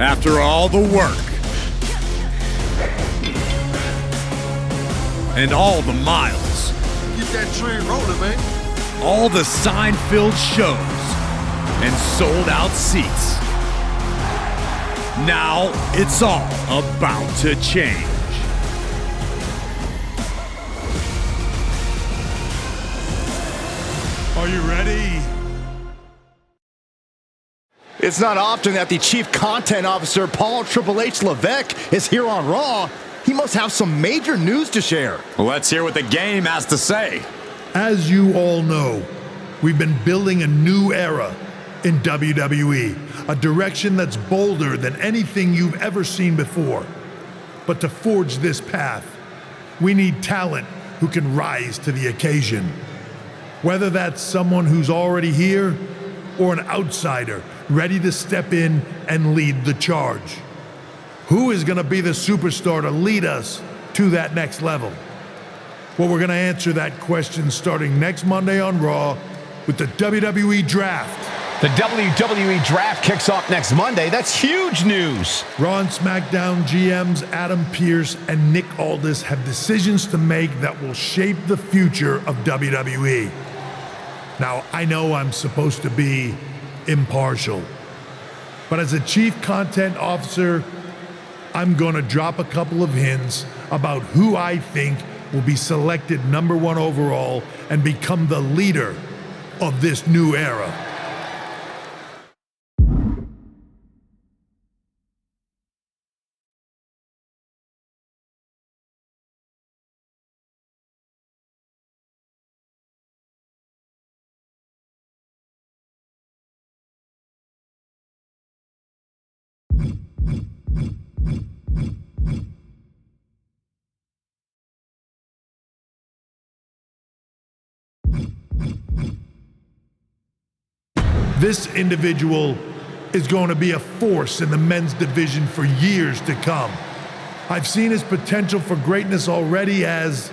After all the work and all the miles, Get that train rolling, man. all the sign-filled shows and sold-out seats. Now it's all about to change. Are you ready? It's not often that the Chief Content Officer, Paul Triple H Levesque, is here on Raw. He must have some major news to share. Well, let's hear what the game has to say. As you all know, we've been building a new era in WWE, a direction that's bolder than anything you've ever seen before. But to forge this path, we need talent who can rise to the occasion. Whether that's someone who's already here or an outsider ready to step in and lead the charge. Who is going to be the superstar to lead us to that next level? Well, we're going to answer that question starting next Monday on Raw with the WWE Draft. The WWE Draft kicks off next Monday. That's huge news. Raw and SmackDown GMs Adam Pearce and Nick Aldis have decisions to make that will shape the future of WWE. Now, I know I'm supposed to be impartial, but as a Chief Content Officer, I'm going to drop a couple of hints about who I think will be selected #1 overall and become the leader of this new era. This individual is going to be a force in the men's division for years to come. I've seen his potential for greatness already as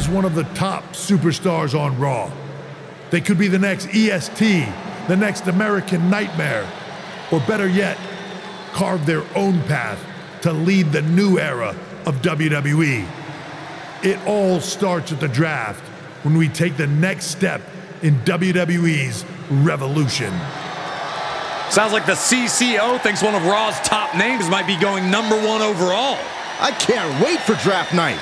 one of the top superstars on Raw. They could be the next EST, the next American Nightmare, or better yet, carve their own path to lead the new era of WWE. It all starts at the draft when we take the next step in WWE's revolution. Sounds like the CCO thinks one of Raw's top names might be going #1 overall. I can't wait for draft night.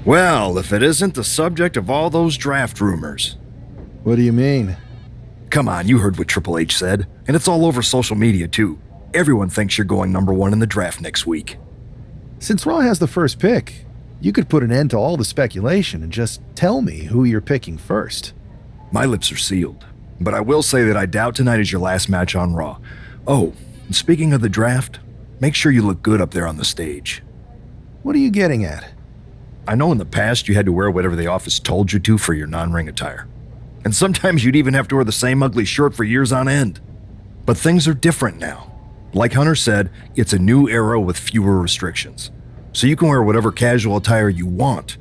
Well, if it isn't the subject of all those draft rumors. What do you mean? Come on, you heard what Triple H said, and it's all over social media too. Everyone thinks you're going #1 in the draft next week. Since Raw has the first pick, you could put an end to all the speculation and just tell me who you're picking first. My lips are sealed, but I will say that I doubt tonight is your last match on Raw. Oh, and speaking of the draft, make sure you look good up there on the stage. What are you getting at? I know in the past you had to wear whatever the office told you to for your non-ring attire. And sometimes you'd even have to wear the same ugly shirt for years on end. But things are different now. Like Hunter said, it's a new era with fewer restrictions. So you can wear whatever casual attire you want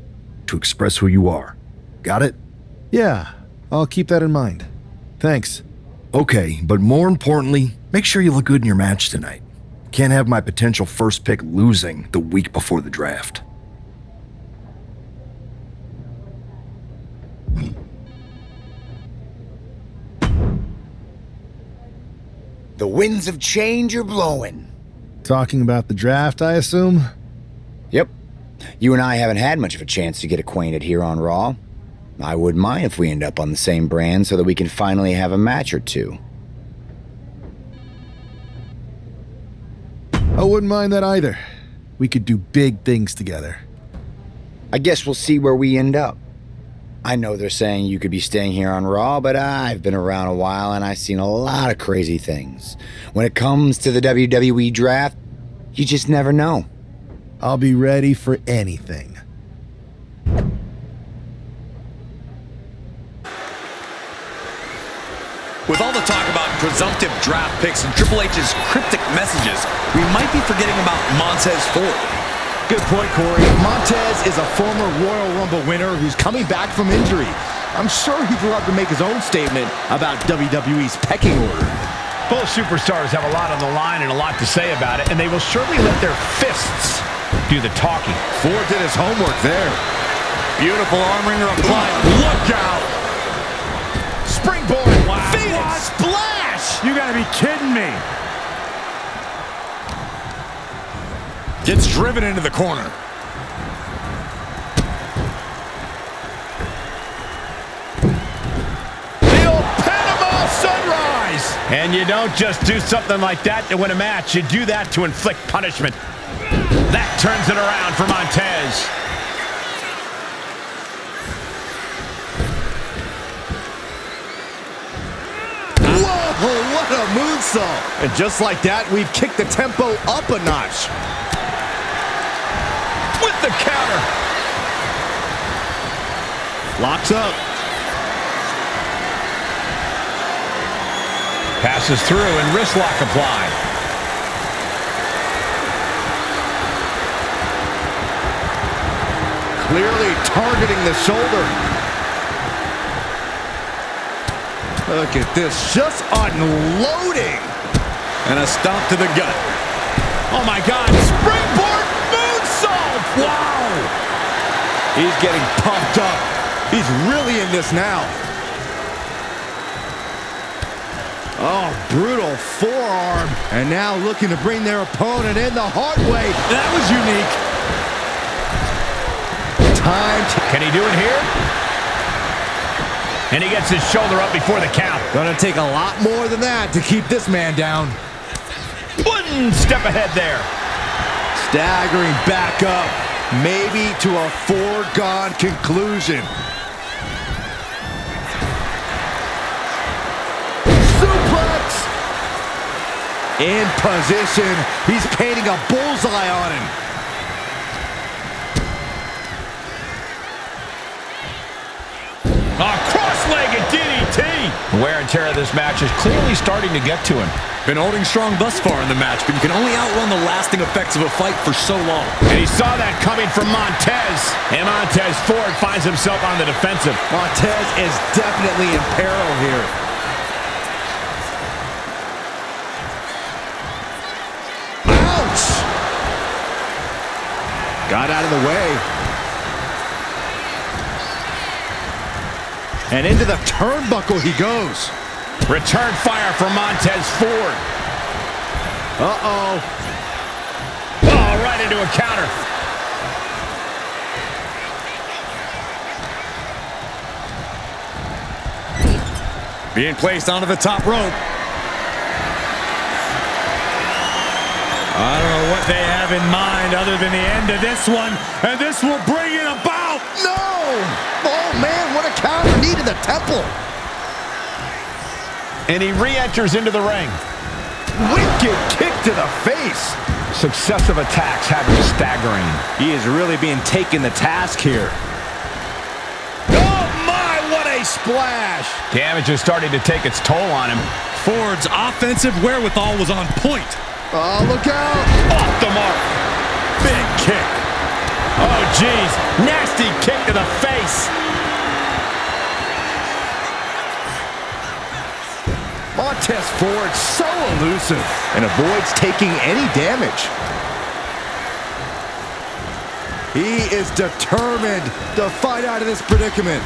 to express who you are. Got it? Yeah, I'll keep that in mind. Thanks. Okay, but more importantly, make sure you look good in your match tonight. Can't have my potential first pick losing the week before the draft. The winds of change are blowing. Talking about the draft, I assume? Yep. You and I haven't had much of a chance to get acquainted here on Raw. I wouldn't mind if we end up on the same brand so that we can finally have a match or two. I wouldn't mind that either. We could do big things together. I guess we'll see where we end up. I know they're saying you could be staying here on Raw, but I've been around a while and I've seen a lot of crazy things. When it comes to the WWE draft, you just never know. I'll be ready for anything. With all the talk about presumptive draft picks and Triple H's cryptic messages, we might be forgetting about Montez Ford. Good point, Corey. Montez is a former Royal Rumble winner who's coming back from injury. I'm sure he'd love to make his own statement about WWE's pecking order. Both superstars have a lot on the line and a lot to say about it, and they will surely let their fists do the talking. Ford did his homework there. Beautiful arm wringer applied. Look out! Springboard! Wow. Phoenix splash! You gotta be kidding me! Gets driven into the corner. The old Panama Sunrise! And you don't just do something like that to win a match. You do that to inflict punishment. That turns it around for Montez. Whoa, what a moonsault! And just like that, we've kicked the tempo up a notch. With the counter. Locks up. Passes through and wrist lock applied. Clearly targeting the shoulder. Look at this, just unloading. And a stomp to the gut. Oh my God, springboard moonsault! Wow! He's getting pumped up. He's really in this now. Oh, brutal forearm. And now looking to bring their opponent in the hard way. That was unique. Time to... Can he do it here? And he gets his shoulder up before the count. Gonna take a lot more than that to keep this man down. One step ahead there. Staggering back up, maybe to a foregone conclusion. Suplex! In position, he's painting a bullseye on him. Cross-legged DDT. The wear and tear of this match is clearly starting to get to him. Been holding strong thus far in the match, but you can only outrun the lasting effects of a fight for so long. And he saw that coming from Montez. And Montez Ford finds himself on the defensive. Montez is definitely in peril here. Ouch! Got out of the way. And into the turnbuckle he goes. Return fire from Montez Ford. Uh-oh. Oh, right into a counter. Being placed onto the top rope. I don't know what they have in mind other than the end of this one, and this will bring it about. No! Oh, man, what a counter knee to the temple. And he re-enters into the ring. Wicked kick to the face. successive attacks have him staggering. He is really being taken to task here. Oh my, what a splash! Damage is starting to take its toll on him. Ford's offensive wherewithal was on point. Oh, look out! Off the mark. Big kick. Oh, geez. Nasty kick to the face. Montez Ford so elusive and avoids taking any damage. He is determined to fight out of this predicament.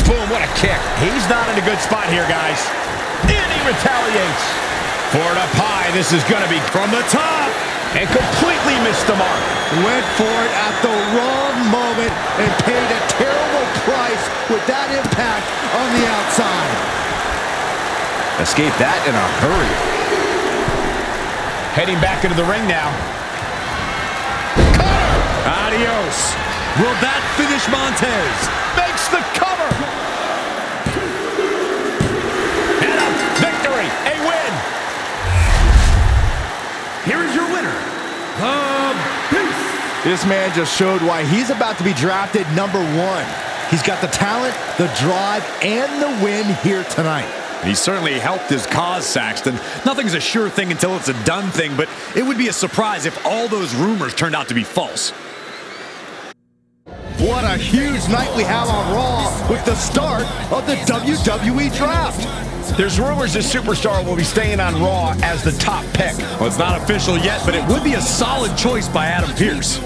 Boom, what a kick. He's not in a good spot here, guys. And he retaliates. Ford up high. This is going to be From the top. and completely missed the mark. Went for it at the wrong moment and paid a terrible price with that impact on the outside. Escape that in a hurry. Heading back into the ring now. Adios. Will that finish Montez? Makes the cover. And a victory. A win. Here is your winner, the Beast. This man just showed why he's about to be drafted #1. He's got the talent, the drive, and the win here tonight. He certainly helped his cause, Saxton. Nothing's a sure thing until it's a done thing, but it would be a surprise if all those rumors turned out to be false. What a huge night we have on Raw with the start of the WWE Draft. There's rumors this superstar will be staying on Raw as the top pick. Well, it's not official yet, but it would be a solid choice by Adam Pearce.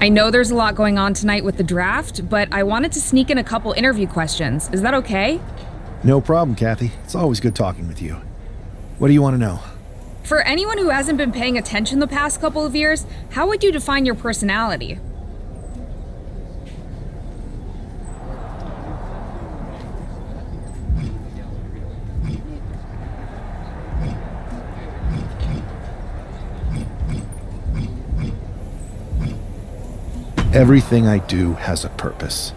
I know there's a lot going on tonight with the draft, but I wanted to sneak in a couple interview questions. Is that okay? No problem, Kathy. It's always good talking with you. What do you want to know? For anyone who hasn't been paying attention the past couple of years, how would you define your personality? Everything I do has a purpose.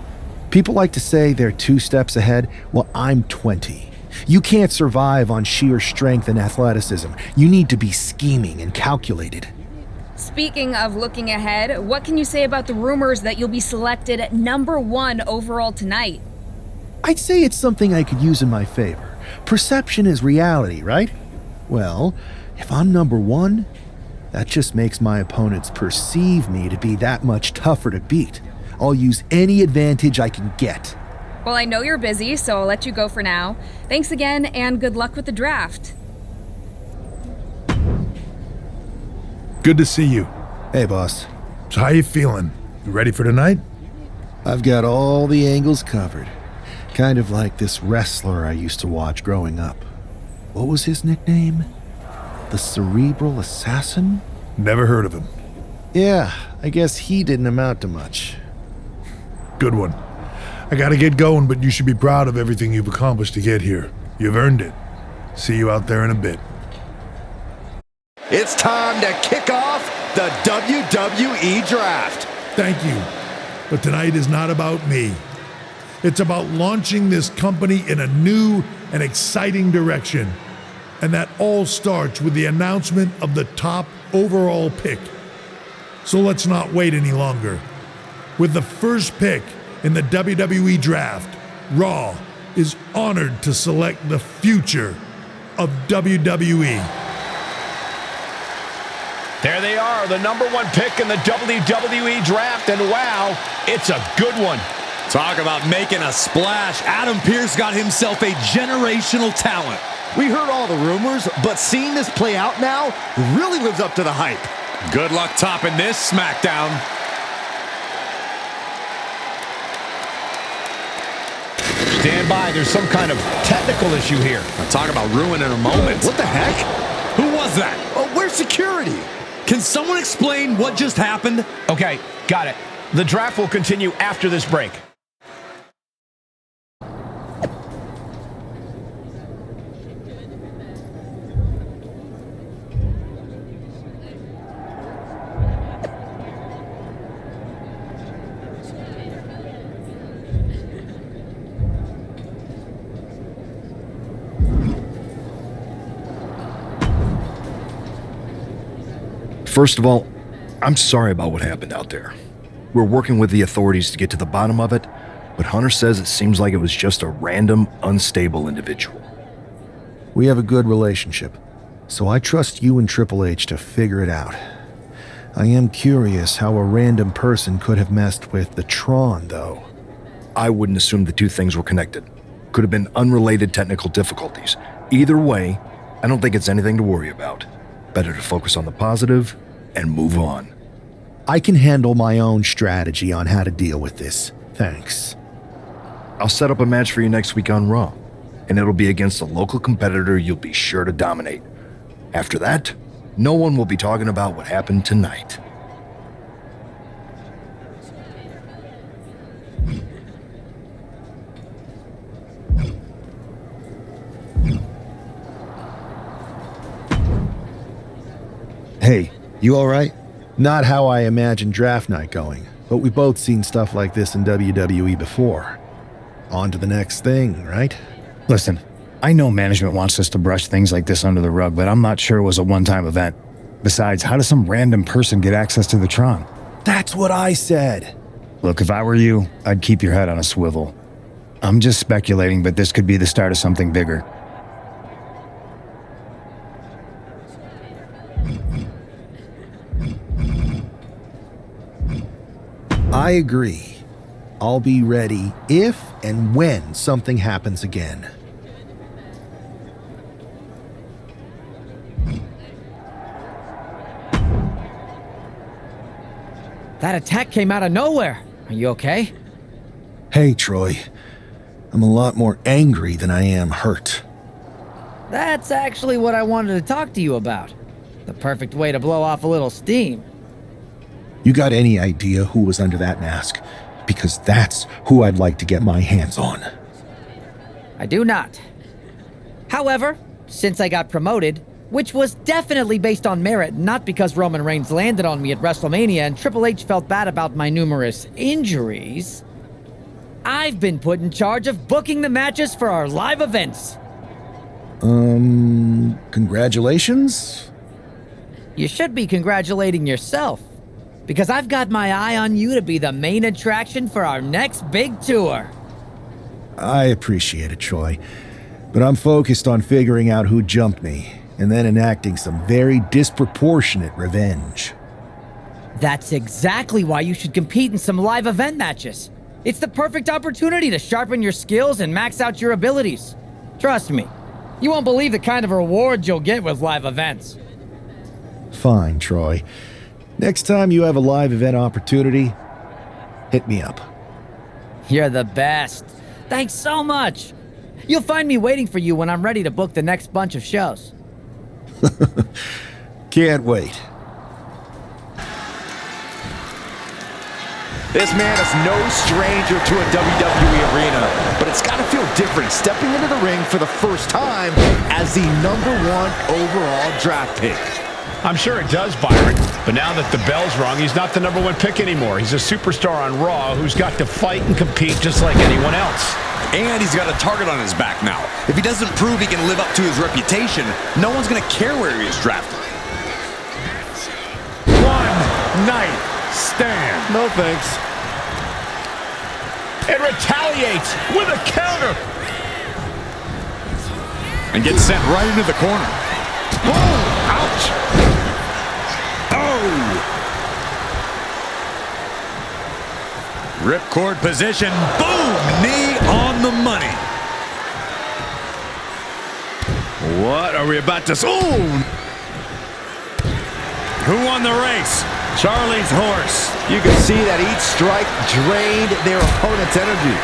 People like to say they're 2 steps ahead. Well, I'm 20. You can't survive on sheer strength and athleticism. You need to be scheming and calculated. Speaking of looking ahead, what can you say about the rumors that you'll be selected at #1 overall tonight? I'd say it's something I could use in my favor. Perception is reality, right? Well, if I'm #1, that just makes my opponents perceive me to be that much tougher to beat. I'll use any advantage I can get. Well, I know you're busy, so I'll let you go for now. Thanks again, and good luck with the draft. Good to see you. Hey, boss. So how you feeling? You ready for tonight? I've got all the angles covered. Kind of like this wrestler I used to watch growing up. What was his nickname? The Cerebral Assassin? Never heard of him. Yeah, I guess he didn't amount to much. Good one. I gotta get going, but you should be proud of everything you've accomplished to get here. You've earned it. See you out there in a bit. It's time to kick off the WWE Draft. Thank you. But tonight is not about me. It's about launching this company in a new and exciting direction. And that all starts with the announcement of the top overall pick. So let's not wait any longer. With the first pick in the WWE Draft, Raw is honored to select the future of WWE. There they are, the #1 pick in the WWE Draft, and wow, it's a good one. Talk about making a splash. Adam Pearce got himself a generational talent. We heard all the rumors, but seeing this play out now really lives up to the hype. Good luck topping this SmackDown. Stand by, there's some kind of technical issue here. Talk about ruining a moment. What the heck? Who was that? Oh, where's security? Can someone explain what just happened? Okay, got it. The draft will continue after this break. First of all, I'm sorry about what happened out there. We're working with the authorities to get to the bottom of it, but Hunter says it seems like it was just a random, unstable individual. We have a good relationship, so I trust you and Triple H to figure it out. I am curious how a random person could have messed with the Tron, though. I wouldn't assume the two things were connected. Could have been unrelated technical difficulties. Either way, I don't think it's anything to worry about. Better to focus on the positive and move on. I can handle my own strategy on how to deal with this. Thanks. I'll set up a match for you next week on Raw, and it'll be against a local competitor you'll be sure to dominate. After that, no one will be talking about what happened tonight. Hey, you all right? Not how I imagined draft night going, but we both seen stuff like this in WWE before. On to the next thing, right? Listen, I know management wants us to brush things like this under the rug, but I'm not sure it was a one-time event. Besides, how does some random person get access to the Tron? That's what I said. Look, if I were you, I'd keep your head on a swivel. I'm just speculating, but this could be the start of something bigger. I agree. I'll be ready if and when something happens again. That attack came out of nowhere. Are you okay? Hey, Troy. I'm a lot more angry than I am hurt. That's actually what I wanted to talk to you about. The perfect way to blow off a little steam. You got any idea who was under that mask? Because that's who I'd like to get my hands on. I do not. However, since I got promoted, which was definitely based on merit, not because Roman Reigns landed on me at WrestleMania and Triple H felt bad about my numerous injuries, I've been put in charge of booking the matches for our live events. Congratulations? You should be congratulating yourself, because I've got my eye on you to be the main attraction for our next big tour. I appreciate it, Troy, but I'm focused on figuring out who jumped me, and then enacting some very disproportionate revenge. That's exactly why you should compete in some live event matches. It's the perfect opportunity to sharpen your skills and max out your abilities. Trust me, you won't believe the kind of rewards you'll get with live events. Fine, Troy. Next time you have a live event opportunity, hit me up. You're the best. Thanks so much. You'll find me waiting for you when I'm ready to book the next bunch of shows. Can't wait. This man is no stranger to a WWE arena, but it's got to feel different stepping into the ring for the first time as the #1 overall draft pick. I'm sure it does, Byron, but now that the bell's rung, he's not the #1 pick anymore. He's a superstar on Raw who's got to fight and compete just like anyone else. And he's got a target on his back now. If he doesn't prove he can live up to his reputation, no one's going to care where he is drafted. One night stand. No thanks. It retaliates with a counter. And gets sent right into the corner. Oh, ouch. Oh! Ripcord position. Boom! Knee on the money. What are we about to... Oh! Who won the race? Charlie's horse. You can see that each strike drained their opponent's energy.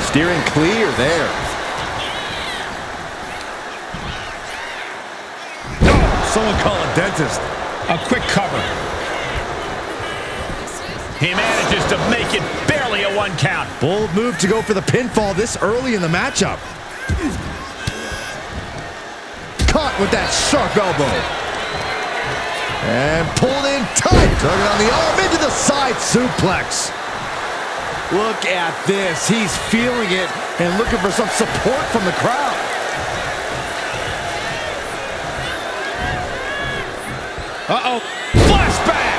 Steering clear there. Oh, someone call a dentist. A quick cover. He manages to make it barely a 1 count. Bold move to go for the pinfall this early in the matchup. Caught with that sharp elbow. And pulled in tight. Took it on the arm into the side suplex. Look at this. He's feeling it and looking for some support from the crowd. Uh-oh. Flashback!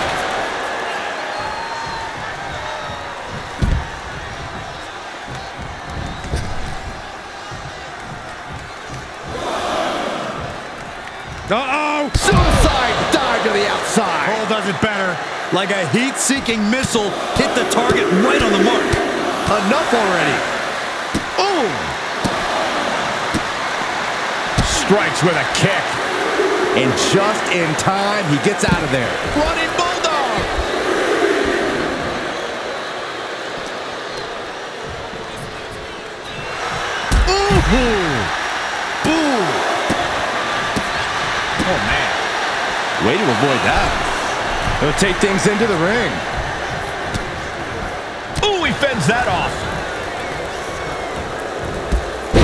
Uh-oh! Suicide dive to the outside. Cole does it better. Like a heat-seeking missile, hit the target right on the mark. Enough already. Boom! Strikes with a kick. And just in time, he gets out of there. Running Bulldog! Ooh! Boom! Oh, man. Way to avoid that. He'll take things into the ring. Ooh, he fends that off.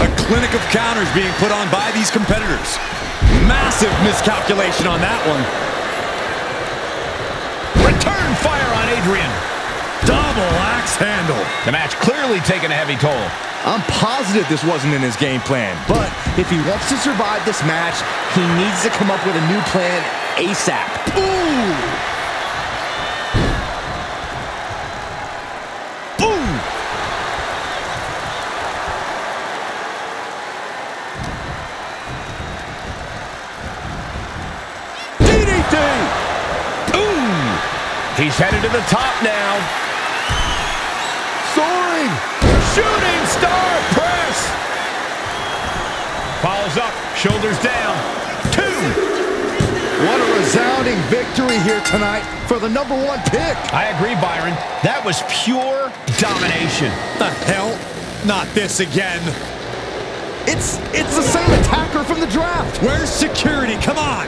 A clinic of counters being put on by these competitors. Massive miscalculation on that one. Return fire on Adrian. Double axe handle. The match clearly taking a heavy toll. I'm positive this wasn't in his game plan, but if he wants to survive this match, he needs to come up with a new plan ASAP. Ooh! Ooh! DDT! Ooh! He's headed to the top now. Soaring! Shooting star press! Follows up, shoulders down. 2! What a resounding victory here tonight for the #1 pick. I agree, Byron. That was pure domination. The hell? Not this again. It's the same attacker from the draft. Where's security? Come on.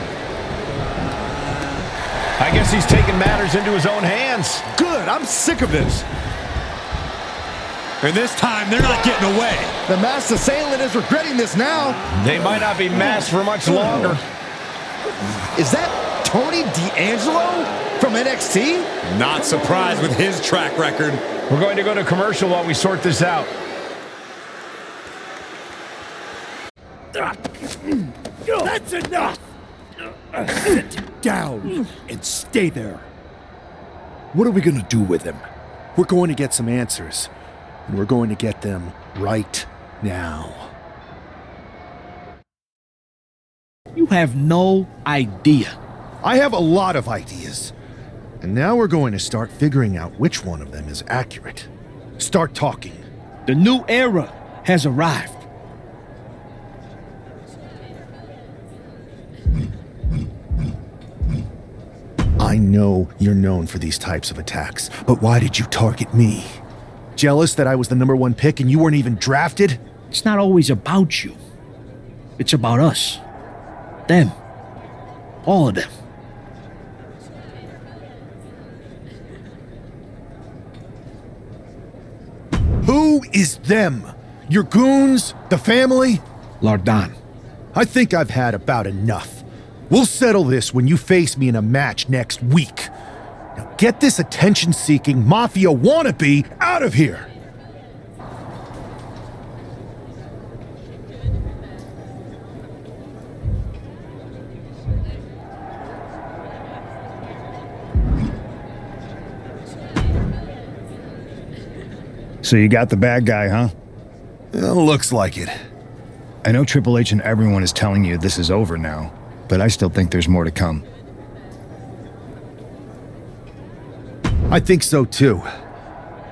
I guess he's taking matters into his own hands. Good, I'm sick of this. And this time, they're not getting away. The masked assailant is regretting this now. They might not be masked for much longer. Is that Tony D'Angelo from NXT? Not surprised with his track record. We're going to go to commercial while we sort this out. That's enough! Sit down and stay there. What are we gonna do with him? We're going to get some answers, and we're going to get them right now. You have no idea. I have a lot of ideas. And now we're going to start figuring out which one of them is accurate. Start talking. The new era has arrived. I know you're known for these types of attacks, but why did you target me? Jealous that I was the #1 pick and you weren't even drafted? It's not always about you. It's about us. Them. All of them. Who is them? Your goons? The family? Lardan. I think I've had about enough. We'll settle this when you face me in a match next week. Now get this attention-seeking mafia wannabe out of here! So you got the bad guy, huh? Looks like it. I know Triple H and everyone is telling you this is over now, but I still think there's more to come. I think so too.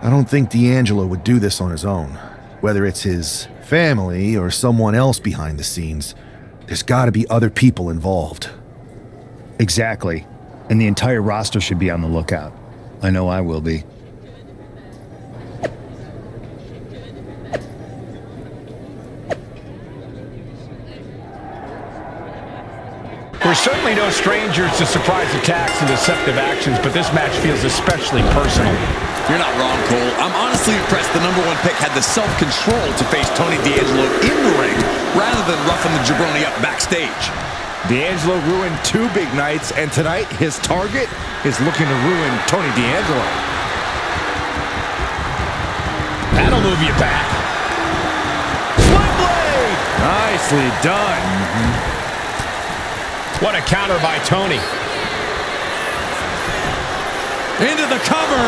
I don't think D'Angelo would do this on his own. Whether it's his family or someone else behind the scenes, there's gotta be other people involved. Exactly. And the entire roster should be on the lookout. I know I will be. We're We're certainly no strangers to surprise attacks and deceptive actions, but this match feels especially personal. You're not wrong, Cole. I'm honestly impressed the #1 pick had the self-control to face Tony D'Angelo in the ring rather than roughing the jabroni up backstage. D'Angelo ruined 2 big nights, and tonight his target is looking to ruin Tony D'Angelo. That'll move you back. Sling blade! Nicely done. What a counter by Tony. Into the cover.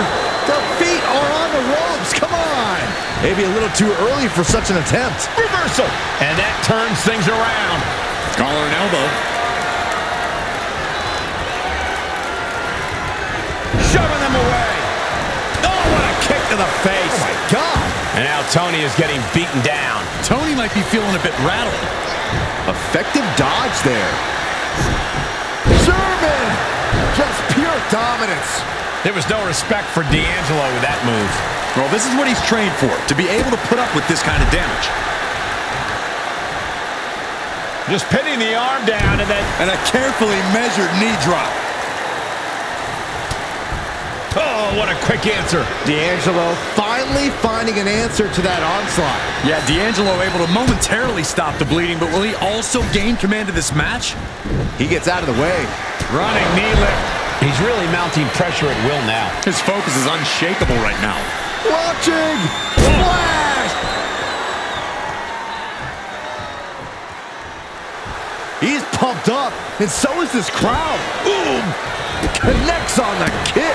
The feet are on the ropes. Come on. Maybe a little too early for such an attempt. Reversal. And that turns things around. Collar and elbow. Shoving them away. Oh, what a kick to the face. Oh, my God. And now Tony is getting beaten down. Tony might be feeling a bit rattled. Effective dodge there. German. Just pure dominance. There was no respect for D'Angelo with that move. Well, this is what he's trained for, to be able to put up with this kind of damage. Just pinning the arm down and then... And a carefully measured knee drop. Oh, what a quick answer. D'Angelo finally finding an answer to that onslaught. Yeah, D'Angelo able to momentarily stop the bleeding, but will he also gain command of this match? He gets out of the way. Running knee lift. He's really mounting pressure at will now. His focus is unshakable right now. Launching! Splash! He's pumped up, and so is this crowd. Boom! Connects on the kick.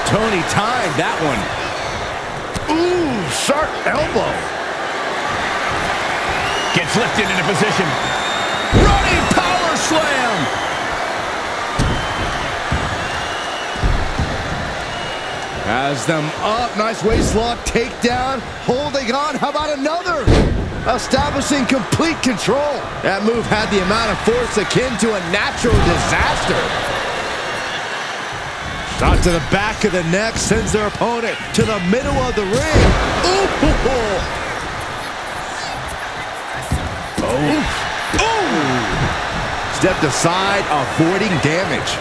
Tony timed that one. Ooh, sharp elbow. Gets lifted into position. Running power slam! Has them up. Nice waist lock, takedown. Holding on. How about another? Establishing complete control. That move had the amount of force akin to a natural disaster. Shot to the back of the neck sends their opponent to the middle of the ring. Ooh. Oh. Ooh. Stepped aside, avoiding damage.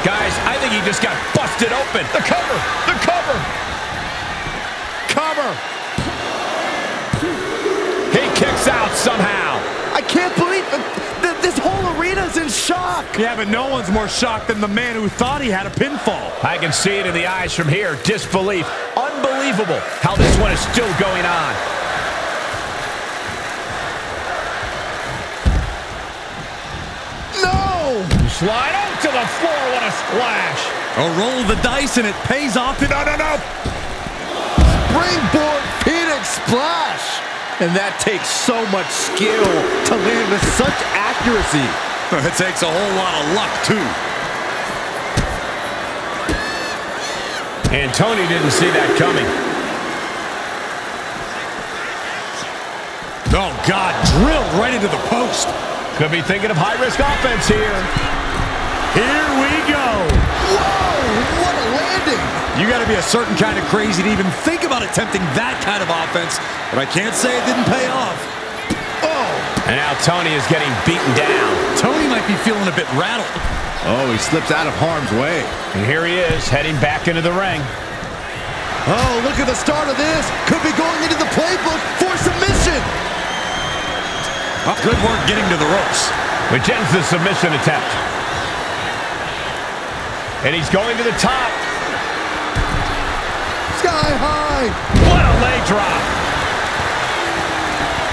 Guys, I think he just got busted open. The cover! The cover! Cover! He kicks out somehow. I can't believe this whole arena's in shock. Yeah, but no one's more shocked than the man who thought he had a pinfall. I can see it in the eyes from here. Disbelief. Unbelievable how this one is still going on. No! Slide out to the floor. What a splash. A roll of the dice, and it pays off. No. Springboard Phoenix splash. And that takes so much skill to land with such accuracy. It takes a whole lot of luck, too. And Tony didn't see that coming. Oh, God, drilled right into the post. Could be thinking of high-risk offense here. Here we go. Whoa, what a landing. You got to be a certain kind of crazy to even think about attempting that kind of offense, but I can't say it didn't pay off. Oh. And now Tony is getting beaten down. Tony might be feeling a bit rattled. Oh, he slips out of harm's way. And here he is, heading back into the ring. Oh, look at the start of this. Could be going into the playbook for submission. Oh, good work getting to the ropes. Which ends the submission attempt. And he's going to the top. Sky high. What a leg drop.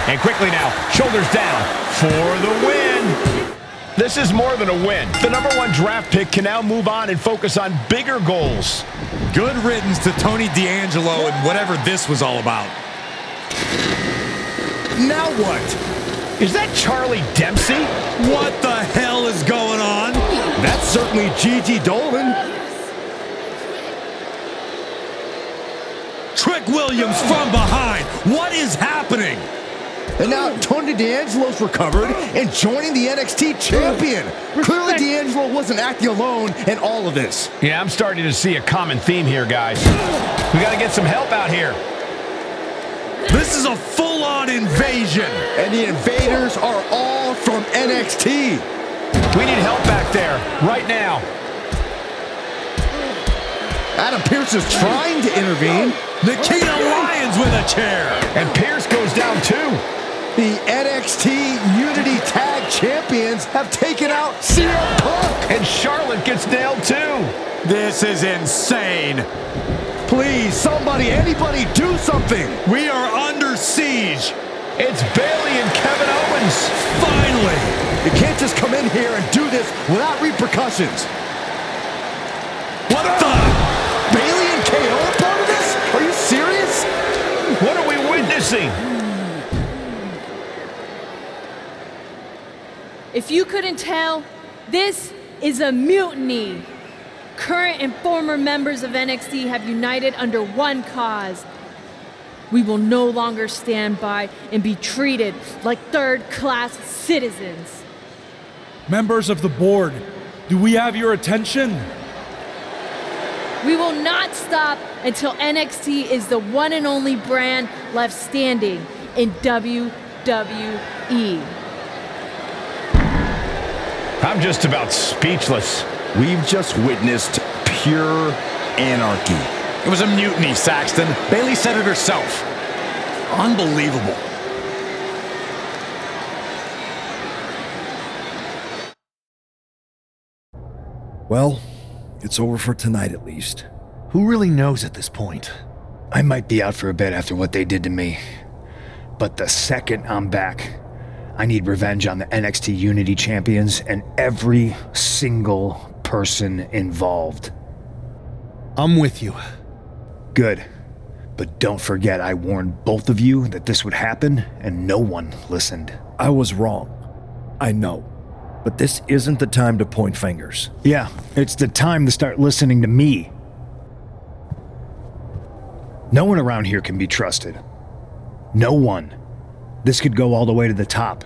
And quickly now, shoulders down for the win. This is more than a win. The #1 draft pick can now move on and focus on bigger goals. Good riddance to Tony D'Angelo and whatever this was all about. Now what? Is that Charlie Dempsey? What the hell is going on? That's certainly Gigi Dolan. Trick Williams from behind. What is happening? And now Tony D'Angelo's recovered and joining the NXT champion. Clearly D'Angelo wasn't acting alone in all of this. Yeah, I'm starting to see a common theme here, guys. We got to get some help out here. This is a full full-on invasion. And the invaders are all from NXT. We need help back there, right now. Adam Pearce is trying to intervene. Nikita Lyons with a chair. And Pierce goes down too. The NXT Unity Tag Champions have taken out CM Punk. And Charlotte gets nailed too. This is insane. Please, somebody, anybody, do something. We are under siege. It's Bayley and Kevin Owens. Finally. You can't just come in here and do this without repercussions. What the? Bayley and KO are part of this? Are you serious? What are we witnessing? If you couldn't tell, this is a mutiny. Current and former members of NXT have united under one cause. We will no longer stand by and be treated like third-class citizens. Members of the board, do we have your attention? We will not stop until NXT is the one and only brand left standing in WWE. I'm just about speechless. We've just witnessed pure anarchy. It was a mutiny, Saxton. Bayley said it herself. Unbelievable. Well, it's over for tonight at least. Who really knows at this point? I might be out for a bit after what they did to me. But the second I'm back, I need revenge on the NXT Unity champions and every single person involved. I'm with you. Good. But don't forget I warned both of you that this would happen, and no one listened. I was wrong. I know. But this isn't the time to point fingers. Yeah, it's the time to start listening to me. No one around here can be trusted. No one. This could go all the way to the top.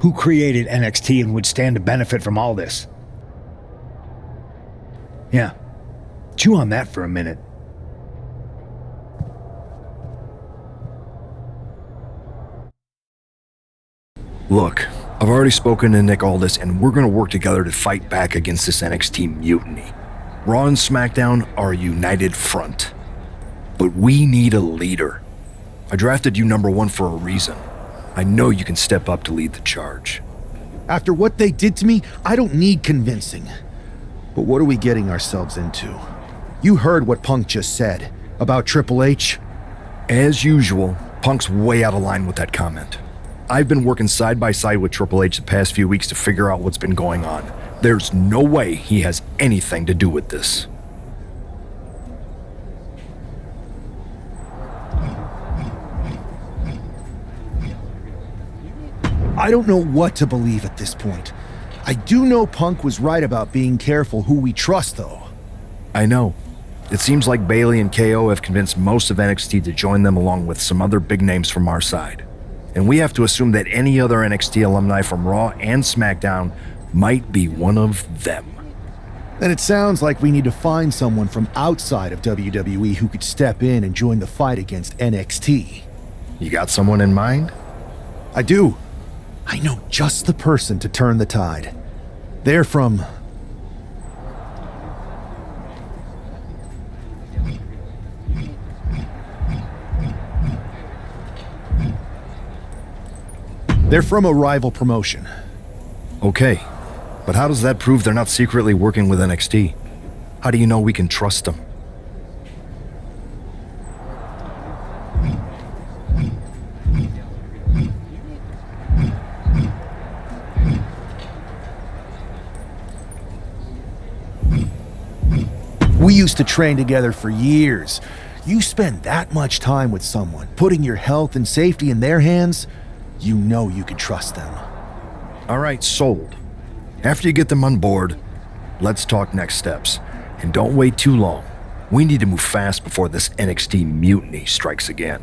Who created NXT and would stand to benefit from all this? Yeah. Chew on that for a minute. Look, I've already spoken to Nick Aldis, and we're going to work together to fight back against this NXT mutiny. Raw and SmackDown are a united front. But we need a leader. I drafted you #1 for a reason. I know you can step up to lead the charge. After what they did to me, I don't need convincing. But what are we getting ourselves into? You heard what Punk just said about Triple H. As usual, Punk's way out of line with that comment. I've been working side by side with Triple H the past few weeks to figure out what's been going on. There's no way he has anything to do with this. I don't know what to believe at this point. I do know Punk was right about being careful who we trust, though. I know. It seems like Bayley and KO have convinced most of NXT to join them along with some other big names from our side. And we have to assume that any other NXT alumni from Raw and SmackDown might be one of them. Then it sounds like we need to find someone from outside of WWE who could step in and join the fight against NXT. You got someone in mind? I do. I know just the person to turn the tide. They're from... They're from a rival promotion. Okay, but how does that prove they're not secretly working with NXT? How do you know we can trust them? We used to train together for years. You spend that much time with someone, putting your health and safety in their hands, you know you can trust them. All right, sold. After you get them on board, let's talk next steps. And don't wait too long. We need to move fast before this NXT mutiny strikes again.